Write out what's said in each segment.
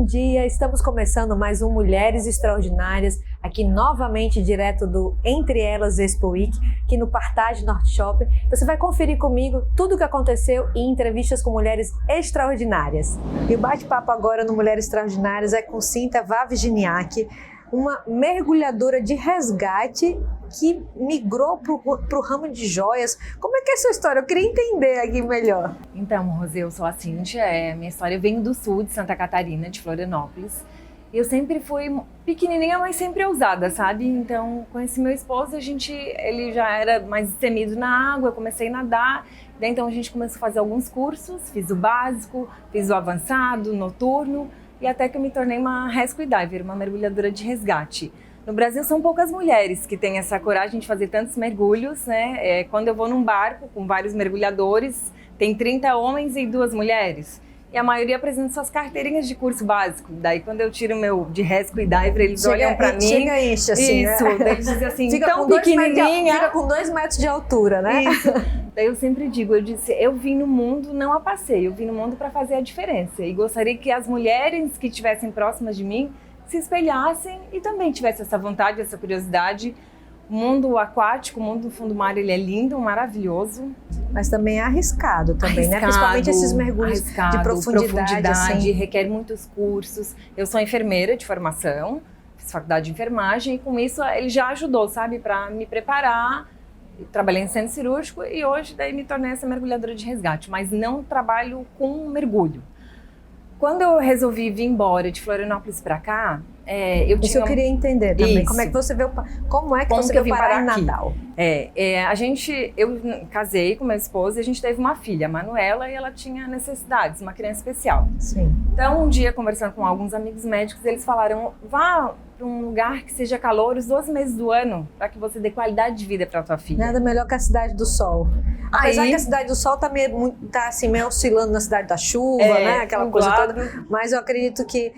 dia! Estamos começando mais um Mulheres Extraordinárias, aqui novamente direto do Entre Elas Expo Week, aqui no Partage Norte Shopping. Você vai conferir comigo tudo o que aconteceu em entrevistas com mulheres extraordinárias. E o bate-papo agora no Mulheres Extraordinárias é com Cinta Vavginiak, uma mergulhadora de resgate que migrou para o ramo de joias. Como é que é a sua história? Eu queria entender aqui melhor. Então, Rosê, eu sou a Cíntia, minha história vem do sul de Santa Catarina, de Florianópolis. Eu sempre fui pequenininha, mas sempre ousada, sabe? Então, conheci meu esposo, ele já era mais destemido na água, eu comecei a nadar. Daí, então, a gente começou a fazer alguns cursos, fiz o básico, fiz o avançado, noturno, e até que eu me tornei uma rescue diver, uma mergulhadora de resgate. No Brasil são poucas mulheres que têm essa coragem de fazer tantos mergulhos, né? Quando eu vou num barco com vários mergulhadores, tem 30 homens e 2 mulheres. E a maioria apresenta suas carteirinhas de curso básico. Daí quando eu tiro o meu de rescue diver, eles olham pra mim. Chega a enche assim, isso, né? Eles dizem assim, fica tão com pequenininha. Fica com 2 metros de altura, né? Isso. Daí eu sempre digo, eu vim no mundo não a passeio, eu vim no mundo para fazer a diferença. E gostaria que as mulheres que estivessem próximas de mim se espelhassem e também tivessem essa vontade, essa curiosidade. O mundo aquático, o mundo do fundo do mar, ele é lindo, maravilhoso. Mas também é arriscado também, né? Principalmente esses mergulhos de profundidade assim. Requer muitos cursos. Eu sou enfermeira de formação, fiz faculdade de enfermagem e com isso ele já ajudou, sabe, para me preparar. Trabalhei em centro cirúrgico e hoje daí me tornei essa mergulhadora de resgate, mas não trabalho com mergulho. Quando eu resolvi vir embora de Florianópolis para cá, Isso eu queria entender também. Isso. Como é que você veio parar em Natal? Eu casei com meu esposo e a gente teve uma filha, a Manuela, e ela tinha necessidades, uma criança especial. Sim. Então, um dia, conversando com alguns amigos médicos, eles falaram, vá para um lugar que seja calor os 12 meses do ano, para que você dê qualidade de vida para tua filha. Nada melhor que a Cidade do Sol. Apesar que a Cidade do Sol tá meio oscilando na Cidade da Chuva, né? Aquela coisa toda. Mas eu acredito que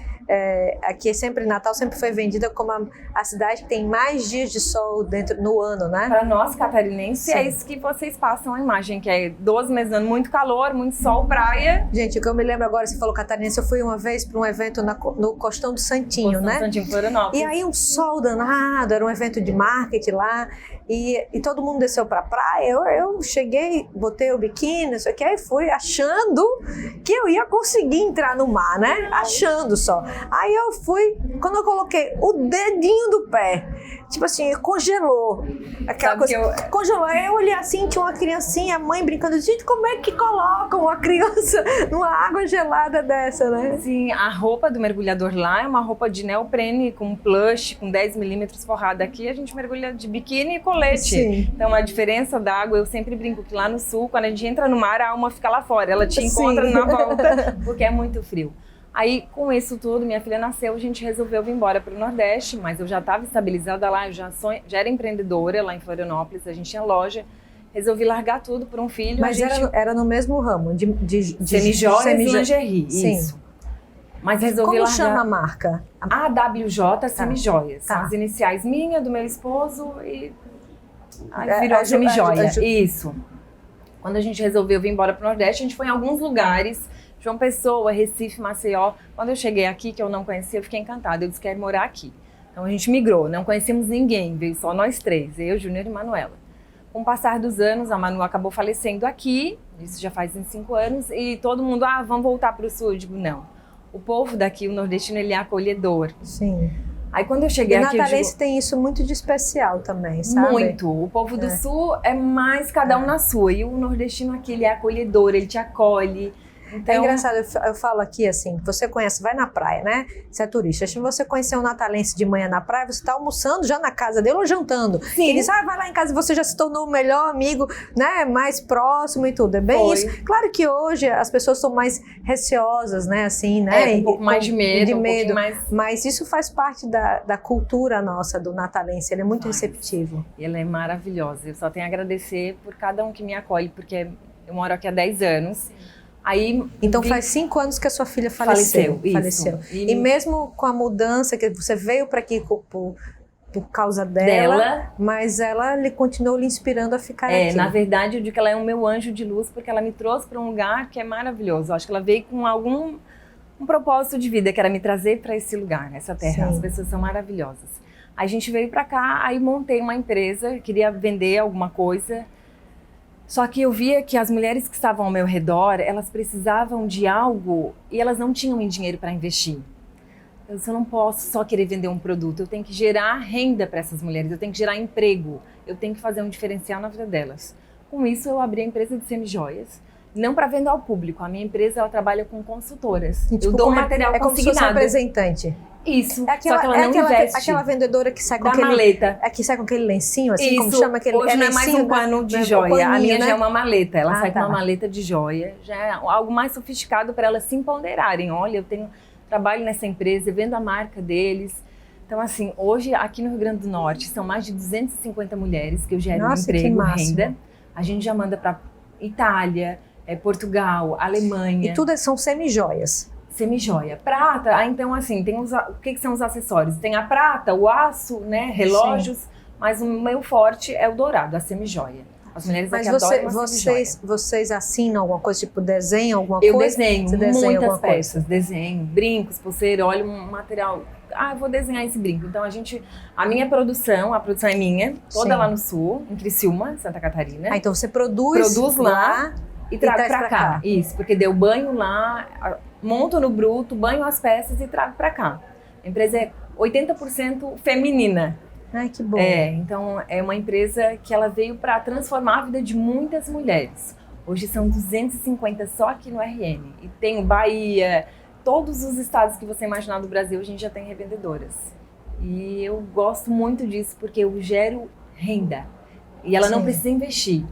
aqui Natal sempre foi vendida como a cidade que tem mais dias de sol no ano, né? Para nós catarinenses, Sim. é isso que vocês passam a imagem, que é 12 meses do ano, muito calor, muito sol, praia. Gente, o que eu me lembro agora, você falou catarinense, eu fui uma vez para um evento no Costão do Santinho, né? Santinho, Florianópolis. E aí um sol danado, era um evento de marketing lá, e todo mundo desceu pra praia. Eu cheguei, botei o biquíni, isso aqui, aí fui achando que eu ia conseguir entrar no mar, né? Achando só. Aí eu fui, quando eu coloquei o dedinho do pé, tipo assim, congelou. Aquela coisa, congelou. Aí eu olhei assim, tinha uma criancinha, a mãe brincando, gente, como é que colocam uma criança numa água gelada dessa, né? Sim, a roupa do mergulhador lá é uma roupa de neoprene com plush, com 10 milímetros forrada. Aqui a gente mergulha de biquíni e colete. Sim. Então a diferença da água, eu sempre brinco que lá no sul, quando a gente entra no mar, a alma fica lá fora. Ela te encontra na volta, porque é muito frio. Aí, com isso tudo, minha filha nasceu, a gente resolveu vir embora para o Nordeste, mas eu já estava estabilizada lá, eu já era empreendedora lá em Florianópolis, a gente tinha loja. Resolvi largar tudo por um filho. Mas era no mesmo ramo, de semijoias e lingerie, isso. Mas resolvi Como largar. chama a marca? AWJ Semijoias. Tá. São as iniciais minha, do meu esposo e aí virou Semijoia. Isso. Quando a gente resolveu vir embora para o Nordeste, a gente foi em alguns lugares, João Pessoa, Recife, Maceió. Quando eu cheguei aqui, que eu não conhecia, eu fiquei encantada. Eu disse, quero morar aqui. Então a gente migrou, não conhecíamos ninguém, veio só nós 3, eu, Júnior e Manuela. Com o passar dos anos, a Manu acabou falecendo aqui, isso já faz 5 anos, e todo mundo, vamos voltar para o sul. Eu digo, não. O povo daqui, o nordestino, ele é acolhedor. Sim. Aí quando eu cheguei aqui, o natalense tem isso muito de especial também, sabe? Muito. O povo do sul é mais cada um na sua. E o nordestino aqui, ele é acolhedor, ele te acolhe. Então... É engraçado, eu falo aqui assim, você conhece, vai na praia, né? Você é turista. Se você conhecer um natalense de manhã na praia, você está almoçando já na casa dele ou jantando. Sim. Ele diz, vai lá em casa, você já se tornou o melhor amigo, né? Mais próximo e tudo. É bem isso. Claro que hoje as pessoas são mais receosas, né? Assim, né? Um pouco mais de medo. Mas isso faz parte da cultura nossa, do natalense. Ele é muito receptivo. Ele é maravilhoso. Eu só tenho a agradecer por cada um que me acolhe, porque eu moro aqui há 10 anos. Aí, então faz 5 anos que a sua filha faleceu. E mesmo com a mudança, que você veio para aqui por causa dela, mas ela continuou lhe inspirando a ficar aqui. Na verdade, eu digo que ela é o meu anjo de luz, porque ela me trouxe para um lugar que é maravilhoso. Eu acho que ela veio com um propósito de vida, que era me trazer para esse lugar, essa terra. Sim. As pessoas são maravilhosas. Aí a gente veio para cá, aí montei uma empresa, queria vender alguma coisa. Só que eu via que as mulheres que estavam ao meu redor, elas precisavam de algo e elas não tinham dinheiro para investir. Eu não posso só querer vender um produto, eu tenho que gerar renda para essas mulheres, eu tenho que gerar emprego, eu tenho que fazer um diferencial na vida delas. Com isso, eu abri a empresa de semijoias, não para vender ao público. A minha empresa, ela trabalha com consultoras. E, tipo, eu dou material como se fosse consignado. representante. Isso, É aquela, só que ela não investe. aquela vendedora que sai com da aquele... maleta. Que sai com aquele lencinho, assim, Isso, como chama aquele... hoje não é mais lencinho, um pano de né? joia, Paninho, a minha né? já é uma maleta, ela Ah, sai tá. com uma maleta de joia, já é algo mais sofisticado para elas se empoderarem. Olha, eu trabalho nessa empresa, eu vendo a marca deles. Então, assim, hoje aqui no Rio Grande do Norte são mais de 250 mulheres que eu gero Nossa, que emprego, máximo. renda. A gente já manda para Itália, Portugal, Alemanha. E tudo são semijoias. Semijoia. Prata, então assim, tem o que são os acessórios? Tem a prata, o aço, né, relógios, mas o meu forte é o dourado, a semijoia. As mulheres Mas aqui adoram uma semijoia. vocês assinam alguma coisa, tipo desenham alguma Eu coisa? desenho Você desenha muitas alguma coisa? peças, desenho, brincos, pulseira, olha um material. Ah, eu vou desenhar esse brinco. Então a minha produção, a produção é minha, toda Sim. lá no sul, em Criciúma, Santa Catarina. Ah, então você produz lá e trago traz pra pra cá. cá. Isso, porque deu banho lá, monto no bruto, banho as peças e trago pra cá. A empresa é 80% feminina. Ai, que bom. Então é uma empresa que ela veio para transformar a vida de muitas mulheres. Hoje são 250 só aqui no RN. E tem Bahia, todos os estados que você imaginar do Brasil, a gente já tem revendedoras. E eu gosto muito disso porque eu gero renda. E ela não Sim. precisa investir.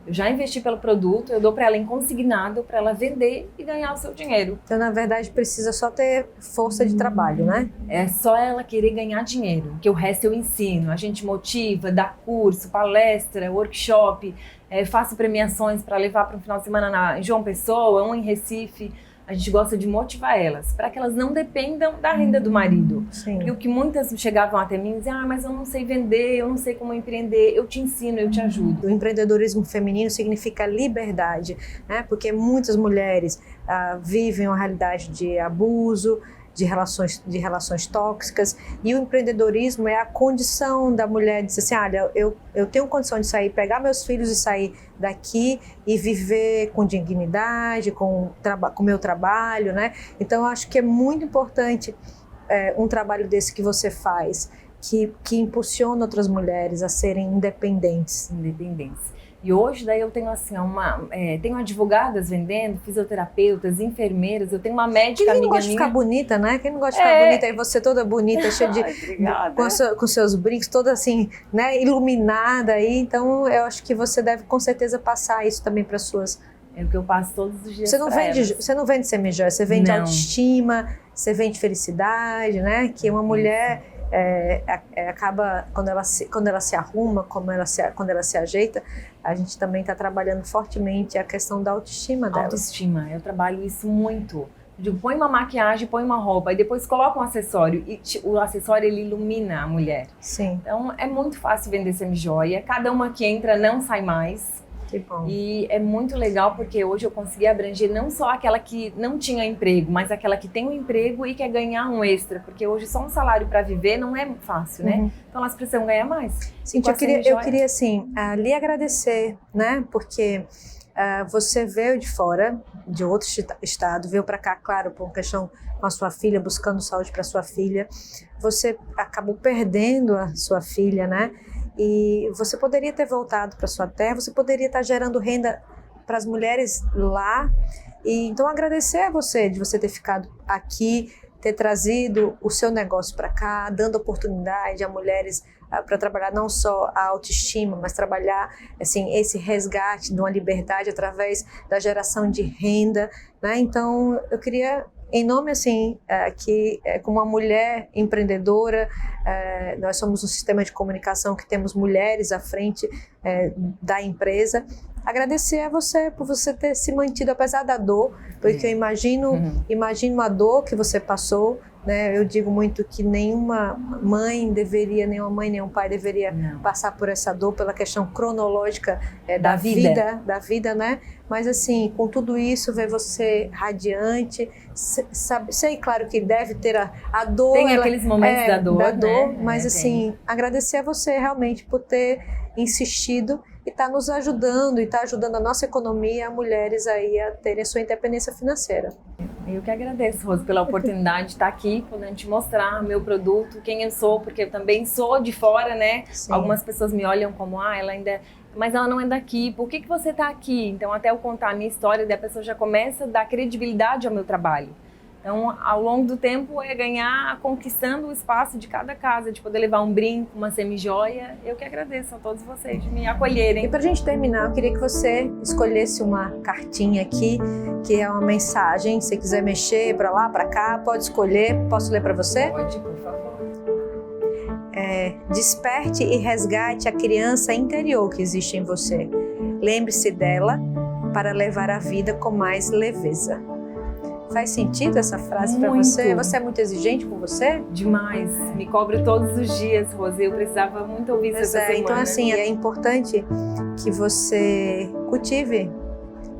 Eu já investi pelo produto, eu dou para ela em consignado para ela vender e ganhar o seu dinheiro. Então, na verdade, precisa só ter força de trabalho, né? É só ela querer ganhar dinheiro, que o resto eu ensino. A gente motiva, dá curso, palestra, workshop, faço premiações para levar para um final de semana em João Pessoa, um em Recife. A gente gosta de motivar elas, para que elas não dependam da renda do marido. Sim. E o que muitas chegavam até mim e diziam, mas eu não sei vender, eu não sei como empreender, eu te ensino, eu te ajudo. O empreendedorismo feminino significa liberdade, né? Porque muitas mulheres vivem uma realidade de abuso, de relações tóxicas, e o empreendedorismo é a condição da mulher de dizer assim, olha, eu tenho condição de sair, pegar meus filhos e sair daqui e viver com dignidade, com o meu trabalho, né? Então, eu acho que é muito importante um trabalho desse que você faz, que impulsiona outras mulheres a serem independentes. Independência. E hoje daí eu tenho assim, tenho advogadas vendendo, fisioterapeutas, enfermeiras, eu tenho uma médica Quem não amiga gosta de minha. ficar bonita, né? Quem não gosta de ficar bonita, aí você toda bonita, cheia de... Ai, obrigada. com seus brincos, toda assim, né, iluminada aí. Então, eu acho que você deve com certeza passar isso também para suas... É o que eu passo todos os dias. Você não vende semijoia, você vende Não. autoestima, você vende felicidade, né? Que uma mulher acaba, quando ela se arruma, quando ela se ajeita, a gente também está trabalhando fortemente a questão da autoestima dela. Autoestima, eu trabalho isso muito. Eu digo, põe uma maquiagem, põe uma roupa e depois coloca um acessório. E o acessório, ele ilumina a mulher. Sim. Então, é muito fácil vender semijoia. Cada uma que entra não sai mais. Que bom. E é muito legal porque hoje eu consegui abranger não só aquela que não tinha emprego, mas aquela que tem um emprego e quer ganhar um extra. Porque hoje só um salário para viver não é fácil, né? Então elas precisam ganhar mais. Cíntia, eu queria assim, lhe agradecer, né? Porque você veio de fora, de outro estado, veio para cá, claro, por uma questão com a sua filha, buscando saúde para sua filha. Você acabou perdendo a sua filha, né? E você poderia ter voltado para sua terra, você poderia estar gerando renda para as mulheres lá. E então agradecer a você de você ter ficado aqui, ter trazido o seu negócio para cá, dando oportunidade a mulheres para trabalhar não só a autoestima, mas trabalhar assim, esse resgate de uma liberdade através da geração de renda, né? Então eu queria, em nome assim, que como uma mulher empreendedora, nós somos um sistema de comunicação que temos mulheres à frente da empresa, agradecer a você por você ter se mantido apesar da dor, porque eu imagino a dor que você passou, né? Eu digo muito que nenhuma mãe, nenhum pai deveria passar por essa dor, pela questão cronológica da vida, né? Mas assim, com tudo isso, ver você radiante, sei, claro que deve ter a dor. Tem aqueles momentos da dor, né? Mas assim, agradecer a você realmente por ter insistido e está nos ajudando, e está ajudando a nossa economia, as mulheres aí a terem a sua independência financeira. Eu que agradeço, Rose, pela oportunidade de estar aqui, podendo te mostrar meu produto, quem eu sou, porque eu também sou de fora, né? Sim. Algumas pessoas me olham como, ela ainda... Mas ela não é daqui, por que você está aqui? Então, até eu contar a minha história, a pessoa já começa a dar credibilidade ao meu trabalho. Então, ao longo do tempo, é ganhar, conquistando o espaço de cada casa, de poder levar um brinco, uma semi-joia. Eu que agradeço a todos vocês de me acolherem. E para a gente terminar, eu queria que você escolhesse uma cartinha aqui, que é uma mensagem. Se você quiser mexer para lá, para cá, pode escolher. Posso ler para você? Pode, por favor. Desperte e resgate a criança interior que existe em você. Lembre-se dela para levar a vida com mais leveza. Faz sentido essa frase para você? Você é muito exigente com você? Demais. Me cobro todos os dias, Rose. Eu precisava muito ouvir isso essa semana. Então, assim, é importante que você cultive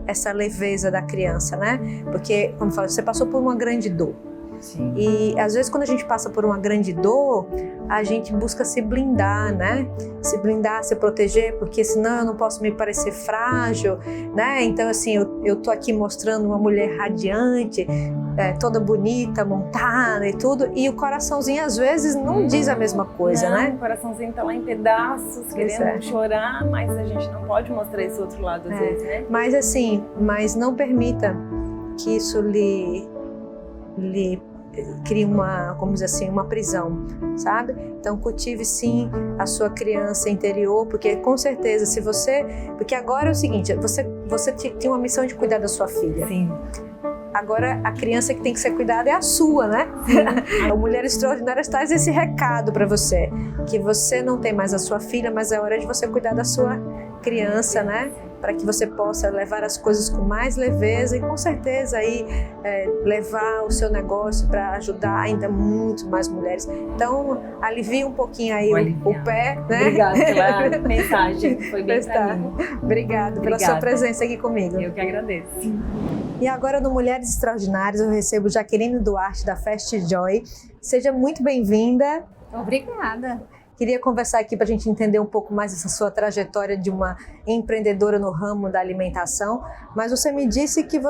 essa leveza da criança, né? Porque, como eu falo, você passou por uma grande dor. Sim. E às vezes quando a gente passa por uma grande dor, a gente busca se blindar, né? Se blindar, se proteger, porque senão eu não posso me parecer frágil, né? Então assim, eu tô aqui mostrando uma mulher radiante, toda bonita, montada e tudo, e o coraçãozinho às vezes não diz a mesma coisa, né? O coraçãozinho tá lá em pedaços, querendo chorar, mas a gente não pode mostrar esse outro lado às vezes, né? Mas assim, não permita que isso lhe cria uma prisão, sabe? Então cultive sim a sua criança interior, porque com certeza porque agora é o seguinte, você tem uma missão de cuidar da sua filha. Sim. Agora a criança que tem que ser cuidada é a sua, né? A Mulher Extraordinária traz esse recado para você, que você não tem mais a sua filha, mas é hora de você cuidar da sua criança, né? Para que você possa levar as coisas com mais leveza e com certeza aí levar o seu negócio para ajudar ainda muito mais mulheres. Então, alivie um pouquinho aí o pé, né? Obrigada pela mensagem, foi bem para mim. Obrigada pela sua presença aqui comigo. Eu que agradeço. E agora no Mulheres Extraordinárias eu recebo Jaqueline Duarte da Fast Joy. Seja muito bem-vinda. Obrigada. Queria conversar aqui para a gente entender um pouco mais essa sua trajetória de uma empreendedora no ramo da alimentação, mas você me disse que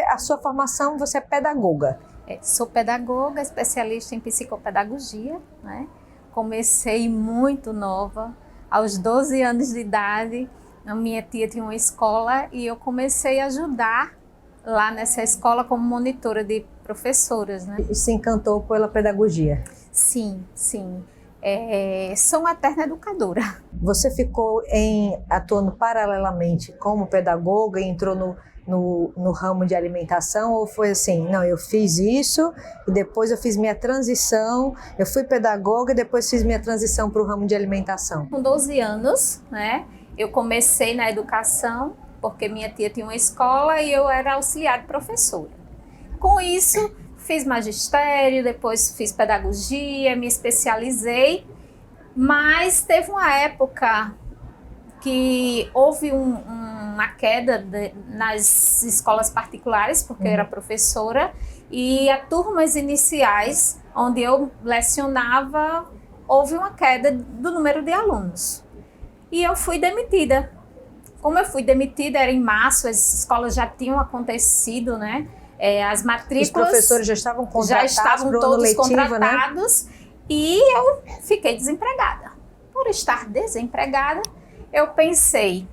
a sua formação, você é pedagoga. Sou pedagoga, especialista em psicopedagogia, né? Comecei muito nova, aos 12 anos de idade, a minha tia tinha uma escola e eu comecei a ajudar lá nessa escola como monitora de professoras, né? E se encantou pela pedagogia? Sim, sim. Sou uma eterna educadora. Você ficou atuando paralelamente como pedagoga e entrou no ramo de alimentação, ou foi assim, não, eu fiz isso e depois eu fiz minha transição, eu fui pedagoga e depois fiz minha transição para o ramo de alimentação? Com 12 anos, né, eu comecei na educação, porque minha tia tinha uma escola e eu era auxiliar de professora. Com isso, fiz magistério, depois fiz pedagogia, me especializei, mas teve uma época que houve uma queda nas escolas particulares, porque eu era professora, e as turmas iniciais, onde eu lecionava, houve uma queda do número de alunos. E eu fui demitida. Como eu fui demitida, era em março, as escolas já tinham acontecido, né? As matrículas... Os professores já estavam contratados, já estavam todos letivo, contratados, né? E eu fiquei desempregada. Por estar desempregada, eu pensei,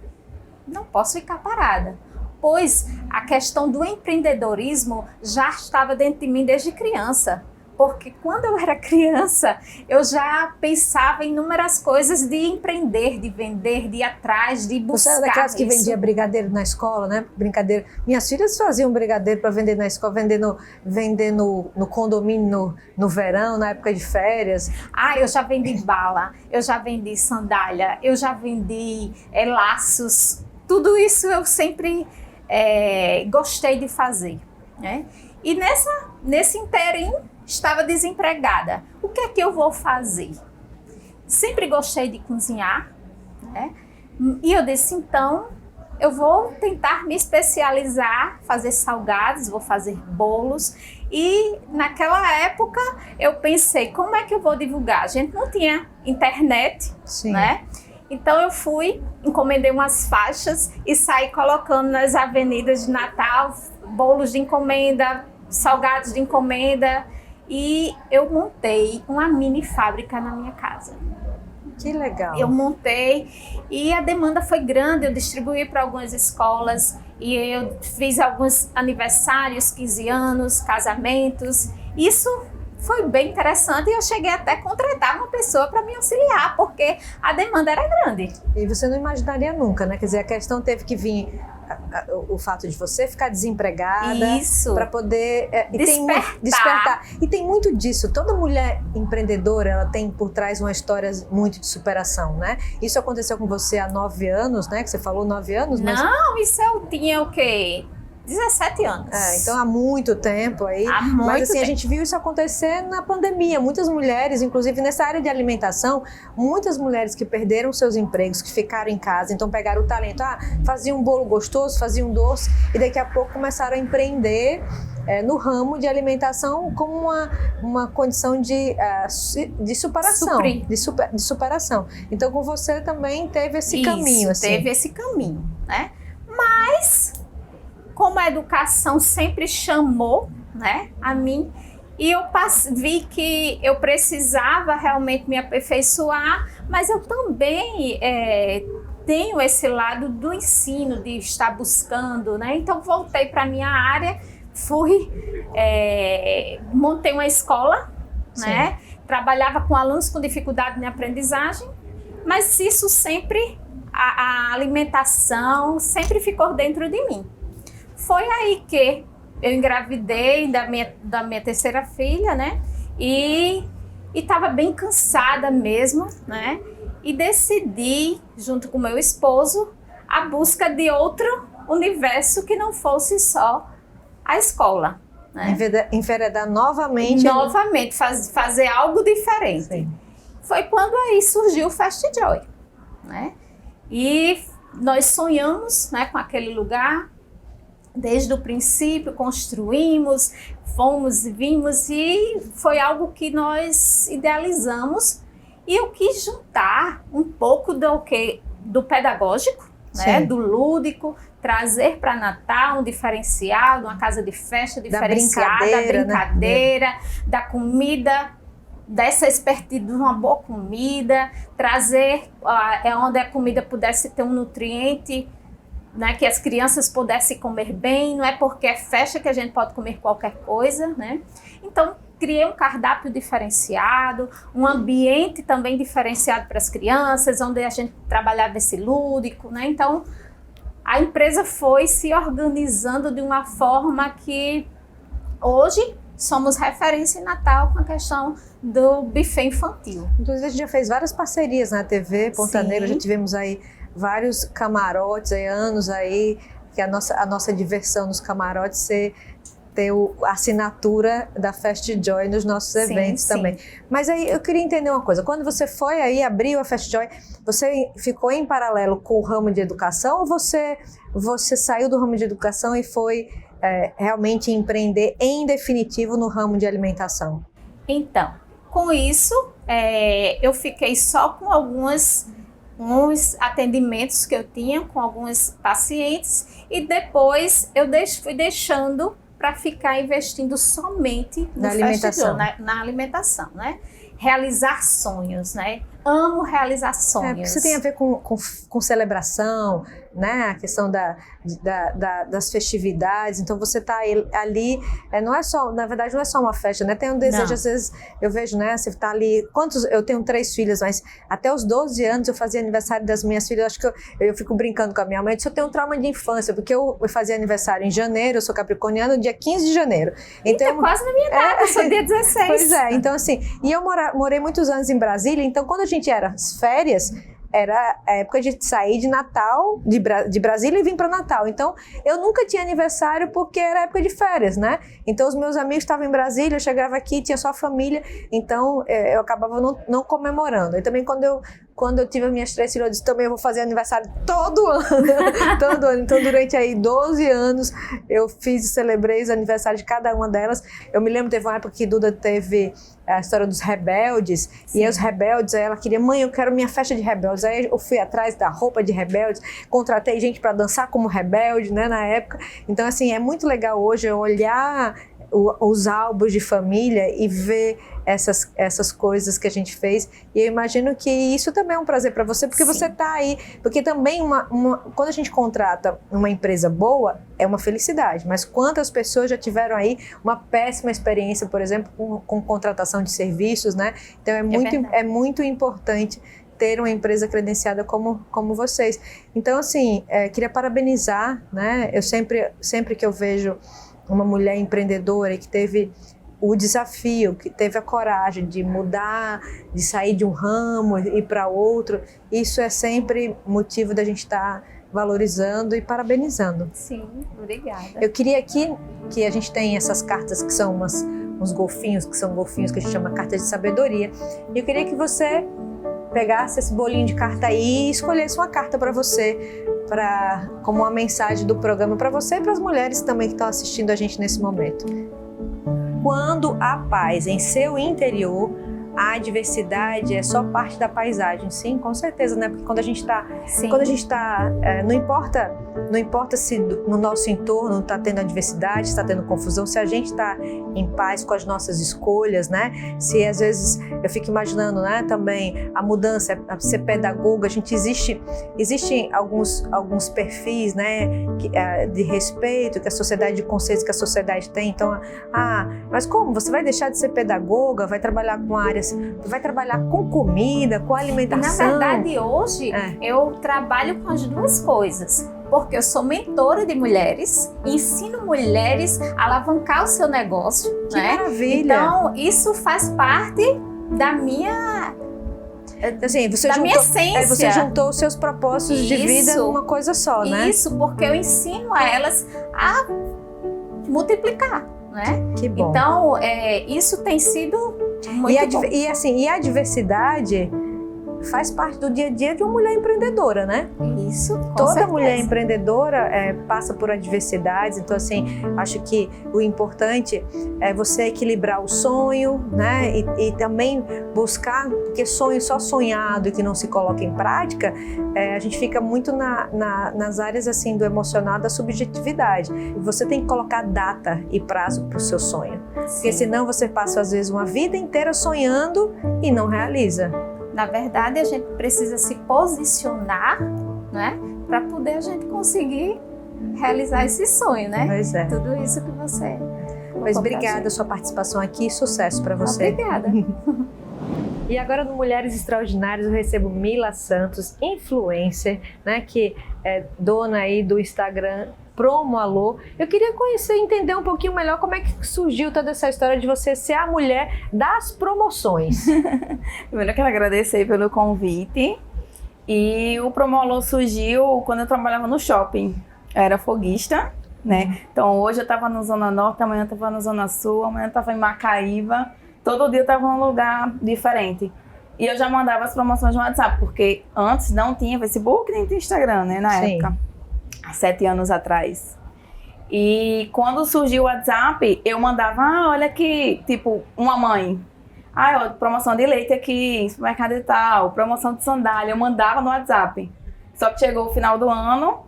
não posso ficar parada, pois a questão do empreendedorismo já estava dentro de mim desde criança. Porque quando eu era criança, eu já pensava em inúmeras coisas de empreender, de vender, de ir atrás, de buscar. Você era daquelas que vendia brigadeiro na escola, né? Brincadeiro. Minhas filhas faziam brigadeiro para vender na escola, vender no condomínio no verão, na época de férias. Eu já vendi bala, eu já vendi sandália, eu já vendi laços. Tudo isso eu sempre gostei de fazer, né? E nesse interim, estava desempregada. O que é que eu vou fazer? Sempre gostei de cozinhar, né? E eu disse, então, eu vou tentar me especializar, fazer salgados, vou fazer bolos. E naquela época eu pensei, como é que eu vou divulgar? A gente não tinha internet, né? Então eu fui, encomendei umas faixas e saí colocando nas avenidas de Natal, bolos de encomenda, salgados de encomenda. E eu montei uma mini fábrica na minha casa. Que legal. Eu montei e a demanda foi grande, eu distribuí para algumas escolas e eu fiz alguns aniversários, 15 anos, casamentos. Isso foi bem interessante e eu cheguei até a contratar uma pessoa para me auxiliar, porque a demanda era grande. E você não imaginaria nunca, né? Quer dizer, a questão teve que vir o fato de você ficar desempregada para poder despertar. E tem muito disso. Toda mulher empreendedora, ela tem por trás uma história muito de superação, né? Isso aconteceu com você há 9 anos, né? Que você falou 9 anos? Não, isso eu tinha o quê? 17 anos. Então há muito tempo aí. Mas assim, a gente viu isso acontecer na pandemia. Muitas mulheres, inclusive nessa área de alimentação, muitas mulheres que perderam seus empregos, que ficaram em casa, então pegaram o talento, faziam um bolo gostoso, faziam um doce, e daqui a pouco começaram a empreender no ramo de alimentação como uma condição de superação. De superação. Então com você também teve esse caminho. Assim. Teve esse caminho, né? Mas como a educação sempre chamou, né, a mim, e eu vi que eu precisava realmente me aperfeiçoar, mas eu também tenho esse lado do ensino, de estar buscando, né? Então voltei para a minha área, montei uma escola, né? Trabalhava com alunos com dificuldade em aprendizagem, mas isso sempre, a alimentação sempre ficou dentro de mim. Foi aí que eu engravidei da minha terceira filha, né? E estava bem cansada mesmo, né? E decidi, junto com meu esposo, a busca de outro universo que não fosse só a escola, né? Enveredar novamente. Novamente, fazer algo diferente. Sim. Foi quando aí surgiu o Fast Joy, né? E nós sonhamos, né, com aquele lugar. Desde o princípio, construímos, fomos e vimos, e foi algo que nós idealizamos. E eu quis juntar um pouco do pedagógico, né, do lúdico, trazer para Natal um diferencial, uma casa de festa diferenciada, da brincadeira, né? Da comida, dessa expertise de uma boa comida, trazer onde a comida pudesse ter um nutriente, né, que as crianças pudessem comer bem, não é porque é festa que a gente pode comer qualquer coisa, né? Então, criei um cardápio diferenciado, um ambiente também diferenciado para as crianças, onde a gente trabalhava esse lúdico, né? Então, a empresa foi se organizando de uma forma que hoje somos referência em Natal com a questão do buffet infantil. Inclusive, a gente já fez várias parcerias na TV Ponta Negra, já tivemos aí vários camarotes, anos aí, que a nossa diversão nos camarotes ter a assinatura da Fast Joy nos nossos eventos também. Mas aí eu queria entender uma coisa, quando você foi aí, abriu a Fast Joy, você ficou em paralelo com o ramo de educação ou você saiu do ramo de educação e foi realmente empreender em definitivo no ramo de alimentação? Então, com isso, eu fiquei só com uns atendimentos que eu tinha com alguns pacientes e depois eu fui deixando para ficar investindo somente no alimentação. Na alimentação, né? Realizar sonhos, né? Amo realizar sonhos. Porque isso tem a ver com celebração, né? A questão das festividades. Então você está ali, não é só, na verdade não é só uma festa, né? Tem um desejo, às vezes eu vejo, né? Você está ali, eu tenho 3 filhas, mas até os 12 anos eu fazia aniversário das minhas filhas. Acho que eu fico brincando com a minha mãe, eu tenho um trauma de infância, porque eu fazia aniversário em janeiro, eu sou capricorniana, no dia 15 de janeiro. Então quase na minha data, eu sou dia 16. Pois é, então assim, e eu morei muitos anos em Brasília, então quando a gente era férias, era a época de sair de Natal, de Brasília e vir para Natal. Então, eu nunca tinha aniversário porque era época de férias, né? Então, os meus amigos estavam em Brasília, eu chegava aqui, tinha só a família, então eu acabava não comemorando. E também quando eu tive as minhas 3 filhas, eu disse, também eu vou fazer aniversário todo ano, todo ano. Então, durante aí 12 anos, eu fiz e celebrei os aniversários de cada uma delas. Eu me lembro, teve uma época que Duda teve a história dos rebeldes, sim. E aí os rebeldes, aí ela queria, mãe, eu quero minha festa de rebeldes. Aí eu fui atrás da roupa de rebeldes, contratei gente para dançar como rebelde, né, na época. Então, assim, é muito legal hoje eu olhar os álbuns de família e ver essas coisas que a gente fez, e eu imagino que isso também é um prazer para você, porque sim. Você está aí, porque também quando a gente contrata uma empresa boa, é uma felicidade, mas quantas pessoas já tiveram aí uma péssima experiência, por exemplo, com contratação de serviços, né? Então é muito importante ter uma empresa credenciada como vocês. Então, assim, queria parabenizar, né? Eu sempre que eu vejo uma mulher empreendedora que teve o desafio, que teve a coragem de mudar, de sair de um ramo e ir para outro, isso é sempre motivo da gente estar valorizando e parabenizando. Sim, obrigada. Eu queria aqui que a gente tem essas cartas que são uns golfinhos, que são golfinhos que a gente chama cartas de sabedoria, e eu queria que você pegasse esse bolinho de carta aí e escolhesse uma carta para você, como uma mensagem do programa para você e para as mulheres também que estão assistindo a gente nesse momento. Quando há paz em seu interior, a adversidade é só parte da paisagem. Sim, com certeza, né? Porque quando a gente está, não importa se no nosso entorno está tendo adversidade, está tendo confusão, se a gente está em paz com as nossas escolhas, né? Se às vezes eu fico imaginando, né? Também a mudança, ser pedagoga, existem alguns perfis, né? De respeito que a sociedade, de conceitos que a sociedade tem. Então, mas como? Você vai deixar de ser pedagoga? Vai trabalhar com áreas, vai trabalhar com comida, com alimentação? Na verdade, hoje eu trabalho com as duas coisas. Porque eu sou mentora de mulheres, ensino mulheres a alavancar o seu negócio. Que maravilha! Então, isso faz parte da minha... Assim, minha essência. Você juntou os seus propósitos de vida numa coisa só, né? Isso, porque eu ensino a elas a multiplicar, né? Que bom. Então, isso tem sido muito bom. E a diversidade faz parte do dia a dia de uma mulher empreendedora, né? Isso, com Toda certeza. mulher empreendedora passa por adversidades, então assim, acho que o importante é você equilibrar o sonho, né? E também buscar, porque sonho só sonhado e que não se coloca em prática, a gente fica muito nas áreas assim do emocional, da subjetividade. E você tem que colocar data e prazo para o seu sonho, porque senão você passa às vezes uma vida inteira sonhando e não realiza. Na verdade, a gente precisa se posicionar, né, para poder a gente conseguir realizar esse sonho, né? Pois é. Tudo isso que você... Mas obrigada a sua participação aqui, sucesso para você. Obrigada. E agora no Mulheres Extraordinárias eu recebo Mila Santos, influencer, né, que é dona aí do Instagram Promo Alô. Eu queria entender um pouquinho melhor como é que surgiu toda essa história de você ser a mulher das promoções. Primeiro eu quero agradecer pelo convite. E o Promo Alô surgiu quando eu trabalhava no shopping. Eu era foguista, né? Então hoje eu estava na Zona Norte, amanhã eu estava na Zona Sul, amanhã eu estava em Macaíba. Todo dia eu estava num lugar diferente. E eu já mandava as promoções no WhatsApp, porque antes não tinha Facebook nem tinha Instagram, né? Na época. Há 7 anos atrás. E quando surgiu o WhatsApp, eu mandava, olha aqui, tipo, uma mãe. Ó, promoção de leite aqui, supermercado e tal, promoção de sandália, eu mandava no WhatsApp. Só que chegou o final do ano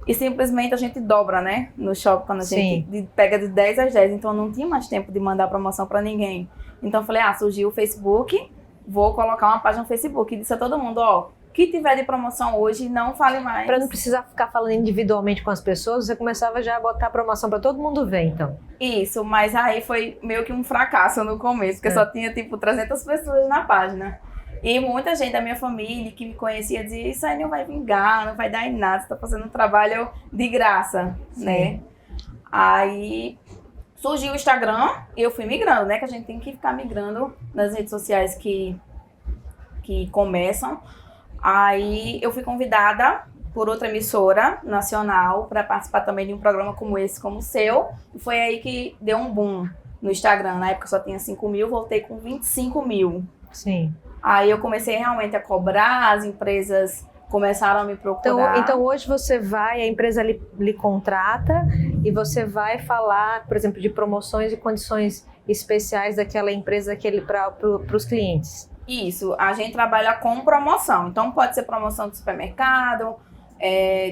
e simplesmente a gente dobra, né? No shopping, quando a gente pega de 10 às 10, então não tinha mais tempo de mandar promoção pra ninguém. Então eu falei, surgiu o Facebook, vou colocar uma página no Facebook. E disse a todo mundo, que tiver de promoção hoje, não fale mais. Para não precisar ficar falando individualmente com as pessoas, você começava já a botar promoção para todo mundo ver, então. Isso, mas aí foi meio que um fracasso no começo, porque só tinha tipo 300 pessoas na página. E muita gente da minha família que me conhecia dizia, isso aí não vai vingar, não vai dar em nada, você tá fazendo um trabalho de graça, né? Aí surgiu o Instagram e eu fui migrando, né? Que a gente tem que ficar migrando nas redes sociais que começam. Aí eu fui convidada por outra emissora nacional para participar também de um programa como esse, como o seu. E foi aí que deu um boom no Instagram. Na época só tinha 5 mil, voltei com 25 mil. Sim. Aí eu comecei realmente a cobrar, as empresas começaram a me procurar. Então hoje você vai, a empresa lhe contrata e você vai falar, por exemplo, de promoções e condições especiais daquela empresa para os clientes. Isso, a gente trabalha com promoção. Então pode ser promoção de supermercado,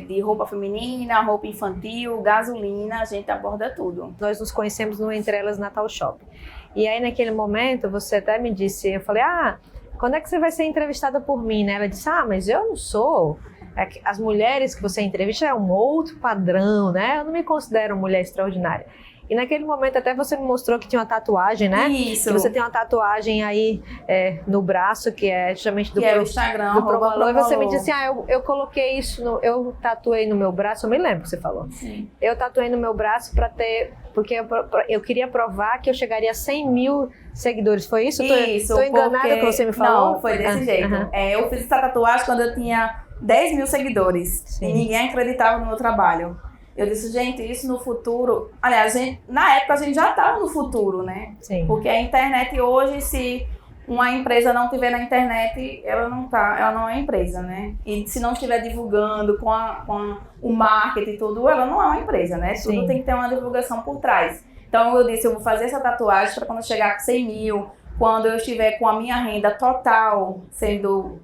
de roupa feminina, roupa infantil, gasolina, a gente aborda tudo. Nós nos conhecemos no Entre Elas Natal Shopping. E aí naquele momento você até me disse, eu falei, quando é que você vai ser entrevistada por mim, né? Ela disse, mas eu não sou. As mulheres que você entrevista é um outro padrão, né? Eu não me considero mulher extraordinária. E naquele momento até você me mostrou que tinha uma tatuagem, né? Isso. Que você tem uma tatuagem aí no braço, que é justamente do o Instagram, do Provalor. E você me disse, eu coloquei isso, eu tatuei no meu braço, eu me lembro que você falou. Sim. Eu tatuei no meu braço porque eu queria provar que eu chegaria a 100 mil seguidores. Foi isso? Estou enganada com o que você me falou? Não, foi desse jeito. Eu fiz essa tatuagem quando eu tinha 10 mil seguidores. Sim. E ninguém acreditava no meu trabalho. Eu disse, gente, isso no futuro... Aliás, na época a gente já estava no futuro, né? Sim. Porque a internet hoje, se uma empresa não tiver na internet, ela não é empresa, né? E se não estiver divulgando com o marketing e tudo, ela não é uma empresa, né? Sim. Tudo tem que ter uma divulgação por trás. Então eu disse, eu vou fazer essa tatuagem para quando eu chegar com 100 mil, quando eu estiver com a minha renda total sendo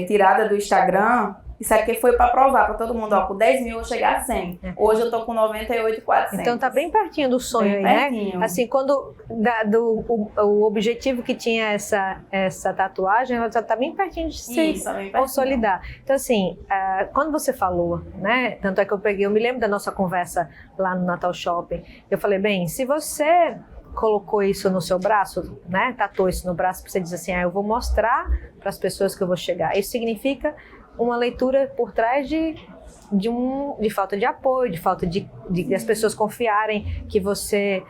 tirada do Instagram... Isso aqui foi para provar para todo mundo, com 10 mil eu chegar a 100. Hoje eu tô com 98.400. Então tá bem pertinho do sonho aí, né? Assim, quando o objetivo que tinha essa tatuagem, ela já tá bem pertinho de se consolidar. Então assim, quando você falou, né? Tanto é que eu me lembro da nossa conversa lá no Natal Shopping, eu falei, bem, se você colocou isso no seu braço, né? Tatuou isso no braço, você diz assim, eu vou mostrar para as pessoas que eu vou chegar. Isso significa uma leitura por trás de falta de apoio, de falta de as pessoas confiarem que você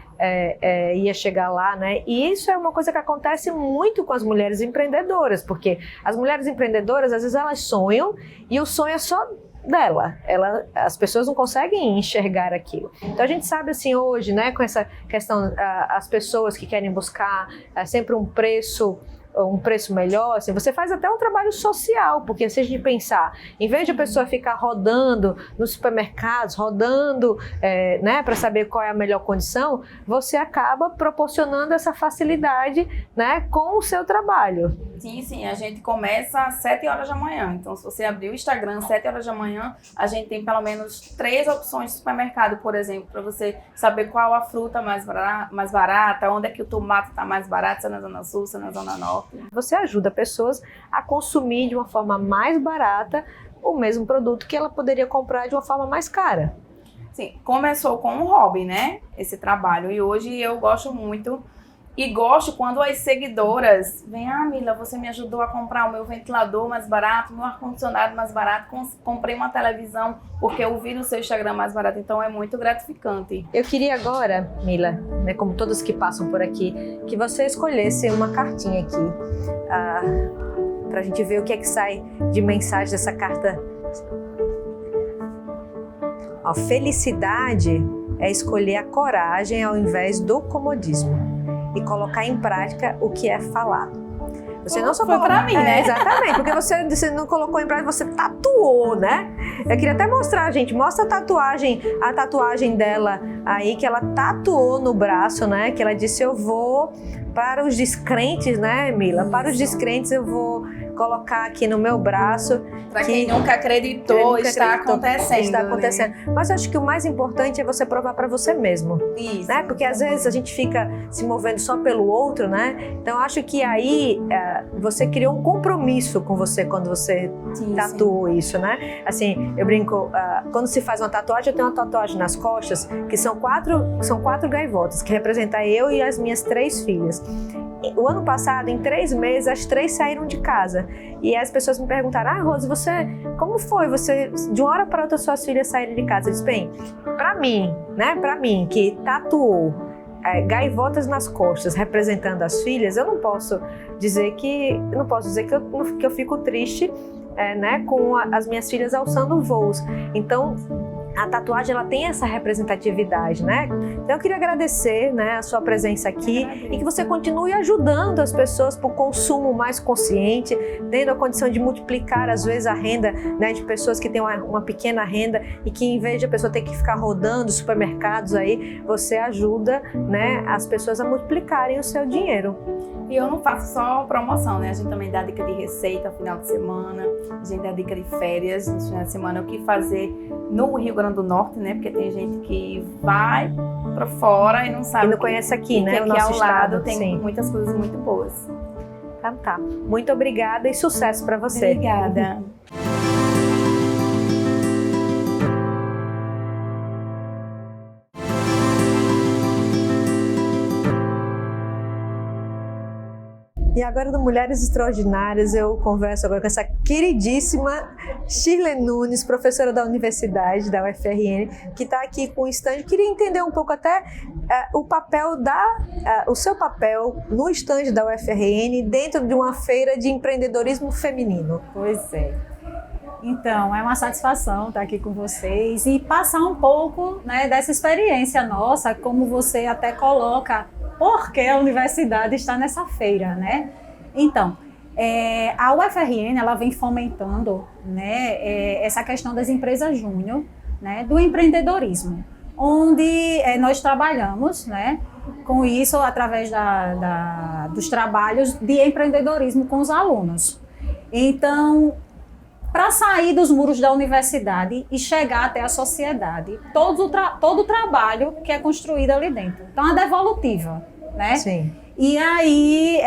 ia chegar lá, né? E isso é uma coisa que acontece muito com as mulheres empreendedoras, porque as mulheres empreendedoras, às vezes elas sonham e o sonho é só dela. As pessoas não conseguem enxergar aquilo. Então a gente sabe assim hoje, né, com essa questão, as pessoas que querem buscar sempre um preço melhor, assim, você faz até um trabalho social, porque se a gente pensar, em vez de a pessoa ficar rodando nos supermercados, rodando, né, para saber qual é a melhor condição, você acaba proporcionando essa facilidade, né, com o seu trabalho. Sim, a gente começa às 7 horas da manhã, então se você abrir o Instagram às 7 horas da manhã, a gente tem pelo menos 3 opções de supermercado, por exemplo, para você saber qual a fruta mais barata, onde é que o tomate está mais barato, se é na Zona Sul, se é na Zona Norte. Você ajuda pessoas a consumir de uma forma mais barata o mesmo produto que ela poderia comprar de uma forma mais cara. Sim, começou com um hobby, né? Esse trabalho. E hoje eu gosto muito. E gosto quando as seguidoras vêm, Mila, você me ajudou a comprar o meu ventilador mais barato, meu ar-condicionado mais barato, comprei uma televisão porque eu vi no seu Instagram mais barato, então é muito gratificante. Eu queria agora, Mila, né, como todas que passam por aqui, que você escolhesse uma cartinha aqui, pra gente ver o que é que sai de mensagem dessa carta. A felicidade é escolher a coragem ao invés do comodismo e colocar em prática o que é falado. Você não só foi para mim, né? Exatamente, porque você não colocou em prática, você tatuou, né? Eu queria até mostrar, gente, mostra a tatuagem dela aí, que ela tatuou no braço, né? Que ela disse, eu vou para os descrentes, né, Mila? Para os descrentes eu vou colocar aqui no meu braço. Para quem nunca acreditou, está acontecendo. Está acontecendo. Né? Mas eu acho que o mais importante é você provar para você mesmo. Isso. Né? Porque às vezes a gente fica se movendo só pelo outro, né? Então eu acho que aí você criou um compromisso com você quando você tatuou isso, né? Assim, eu brinco, quando se faz uma tatuagem, eu tenho uma tatuagem nas costas que são quatro gaivotas, que representam eu e as minhas 3 filhas. O ano passado, em 3 meses, as 3 saíram de casa. E as pessoas me perguntaram, Rose, como foi? Você, de uma hora para outra, suas filhas saíram de casa? Eu disse, bem, para mim, que tatuou gaivotas nas costas, representando as filhas, eu não posso dizer que eu fico triste né, com as minhas filhas alçando voos. Então, a tatuagem ela tem essa representatividade, né? Então eu queria agradecer, né, a sua presença aqui e que você continue ajudando as pessoas para o consumo mais consciente, tendo a condição de multiplicar às vezes a renda, né, de pessoas que têm uma pequena renda e que em vez de a pessoa ter que ficar rodando supermercados aí, você ajuda, né, as pessoas a multiplicarem o seu dinheiro. E eu não faço só promoção, né? A gente também dá dica de receita no final de semana, a gente dá dica de férias no final de semana, o que fazer no Rio Grande do Norte, né? Porque tem gente que vai para fora e não sabe. E não conhece aqui, né? Que o aqui nosso ao estado, lado tem sim. muitas coisas muito boas. Tá. Muito obrigada e sucesso para você. Obrigada. E agora no Mulheres Extraordinárias eu converso agora com essa queridíssima Shirley Nunes, professora da Universidade, da UFRN, que está aqui com o stand. Queria entender um pouco até o papel o seu papel no stand da UFRN dentro de uma feira de empreendedorismo feminino. Pois é. Então, é uma satisfação estar aqui com vocês e passar um pouco, né, dessa experiência nossa, como você até coloca, porque a universidade está nessa feira, né? Então, a UFRN ela vem fomentando, né, essa questão das empresas júnior, né, do empreendedorismo, onde nós trabalhamos, né, com isso através dos trabalhos de empreendedorismo com os alunos. Então, para sair dos muros da universidade e chegar até a sociedade, todo o trabalho que é construído ali dentro. Então, a devolutiva, né? Sim. E aí,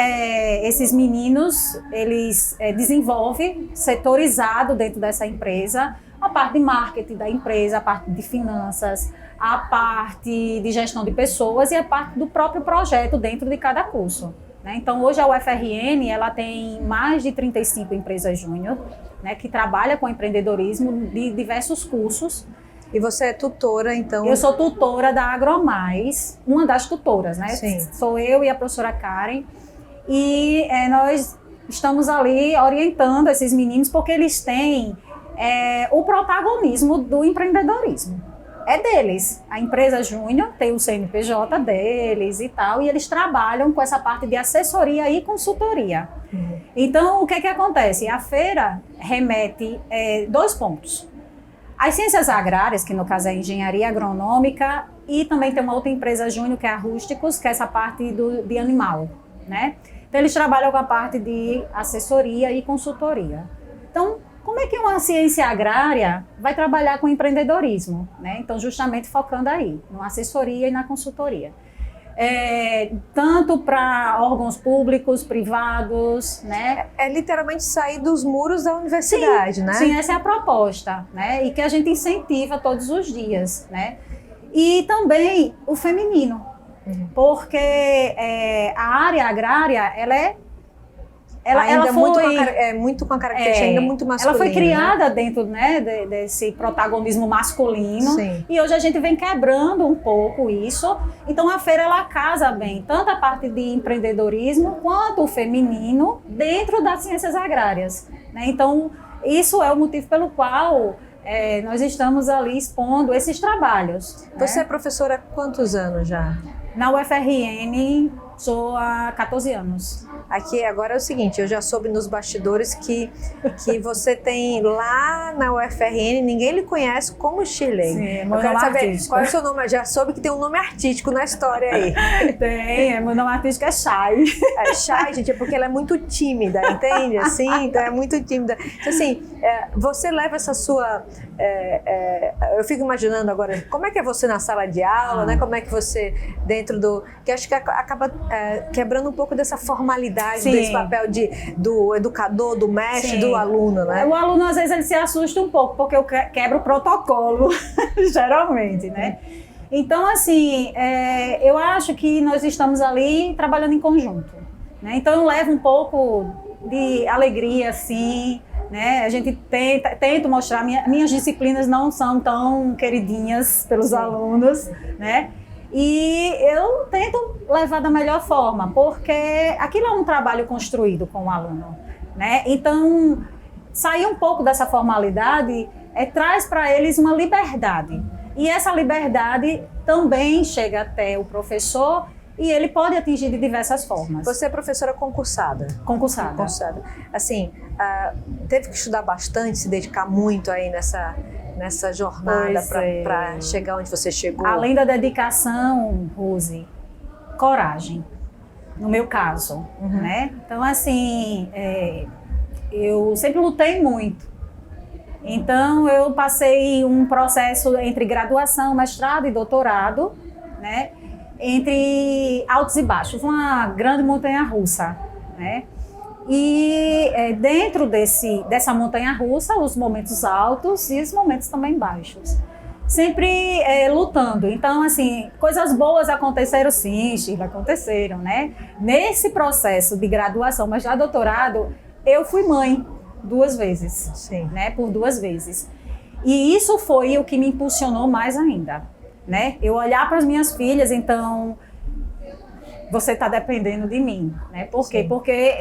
esses meninos, eles desenvolvem setorizado dentro dessa empresa a parte de marketing da empresa, a parte de finanças, a parte de gestão de pessoas e a parte do próprio projeto dentro de cada curso. Né? Então, hoje a UFRN ela tem mais de 35 empresas júnior, né, que trabalha com empreendedorismo de diversos cursos. E você é tutora, então? Eu sou tutora da AgroMais, uma das tutoras, né? Sim. Sou eu e a professora Karen. E nós estamos ali orientando esses meninos porque eles têm o protagonismo do empreendedorismo. É deles. A empresa júnior tem o CNPJ deles e tal, e eles trabalham com essa parte de assessoria e consultoria. Uhum. Então, o que acontece? A feira remete 2 pontos. As ciências agrárias, que no caso é a engenharia agronômica, e também tem uma outra empresa júnior, que é a Rústicos, que é essa parte de animal, né? Então, eles trabalham com a parte de assessoria e consultoria. Então, como é que uma ciência agrária vai trabalhar com empreendedorismo? Né? Então, justamente focando aí, na assessoria e na consultoria. Tanto para órgãos públicos, privados, né? É literalmente sair dos muros da universidade, sim, né? Sim, essa é a proposta, né? E que a gente incentiva todos os dias, né? E também o feminino, porque a área agrária, ela foi muito com a característica ainda muito masculina. Ela foi criada, né, dentro, né, desse protagonismo masculino. Sim. E hoje a gente vem quebrando um pouco isso. Então a feira ela casa bem tanto a parte de empreendedorismo quanto o feminino dentro das ciências agrárias, né? Então isso é o motivo pelo qual nós estamos ali expondo esses trabalhos. Você né? é professora há quantos anos já? Na UFRN sou há 14 anos. Aqui agora é o seguinte, eu já soube nos bastidores que você tem lá na UFRN, ninguém lhe conhece como Shirley. Sim, eu quero saber artístico. qual é o seu nome, eu já soube que tem um nome artístico na história aí. Tem, meu nome artístico é Chay. É Chay, gente, é porque ela é muito tímida, entende? Assim, então é muito tímida. Então, assim, você leva essa sua... eu fico imaginando agora, como é que é você na sala de aula, né? Como é que você dentro do... Que acho que acaba quebrando um pouco dessa formalidade, sim, desse papel do educador, do mestre, sim, do aluno, né? O aluno, às vezes, ele se assusta um pouco, porque eu quebro o protocolo, geralmente, né? Então, assim, eu acho que nós estamos ali trabalhando em conjunto, né? Então, eu levo um pouco de alegria, assim, né? A gente tenta mostrar, minhas disciplinas não são tão queridinhas pelos, sim, alunos, né? E eu tento levar da melhor forma, porque aquilo é um trabalho construído com o aluno, né? Então, sair um pouco dessa formalidade traz para eles uma liberdade. E essa liberdade também chega até o professor e ele pode atingir de diversas formas. Você é professora concursada? Concursada. Concursada. Assim, teve que estudar bastante, se dedicar muito aí nessa jornada para chegar onde você chegou? Além da dedicação, Rose, coragem, no meu caso, né? Então, assim, eu sempre lutei muito. Então, eu passei um processo entre graduação, mestrado e doutorado, né? Entre altos e baixos, uma grande montanha-russa, né? E dentro dessa montanha-russa, os momentos altos e os momentos também baixos. Sempre lutando. Então, assim, coisas boas aconteceram sim, Sheila, aconteceram, né? Nesse processo de graduação, mas já doutorado, eu fui mãe 2 vezes, Sim. né? Por 2 vezes. E isso foi o que me impulsionou mais ainda, né? Eu olhar para as minhas filhas, então, você está dependendo de mim, né? Por quê? Sim. Porque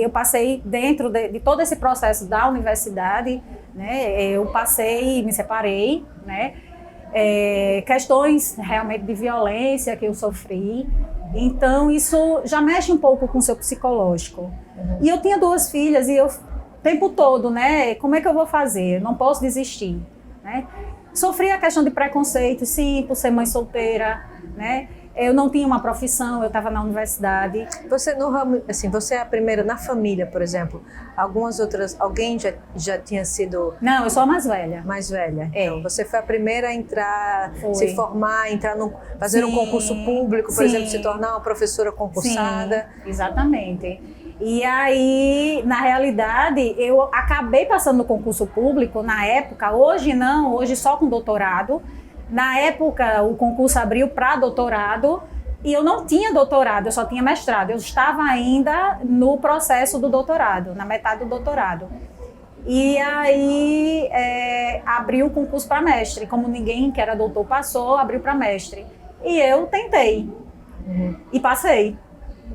eu passei dentro de todo esse processo da universidade, né? Eu passei, me separei, né? Questões realmente de violência que eu sofri. Então, isso já mexe um pouco com o seu psicológico. E eu tinha 2 filhas e eu, o tempo todo, né? Como é que eu vou fazer? Eu não posso desistir, né? Sofri a questão de preconceito, sim, por ser mãe solteira, né? Eu não tinha uma profissão, eu estava na universidade. Você no ramo, assim, você é a primeira na família, por exemplo. Algumas outras, alguém já tinha sido Não, eu sou a mais velha. mais velha. Então, você foi a primeira a entrar, Foi. se formar, fazer um Sim, concurso público, por sim. exemplo, se tornar uma professora concursada. Sim, exatamente. E aí, na realidade, eu acabei passando no concurso público na época, hoje não, hoje só com doutorado. Na época, o concurso abriu para doutorado e eu não tinha doutorado, eu só tinha mestrado. Eu estava ainda no processo do doutorado, na metade do doutorado. E aí, abriu o concurso para mestre. Como ninguém que era doutor passou, abriu para mestre. E eu tentei e passei.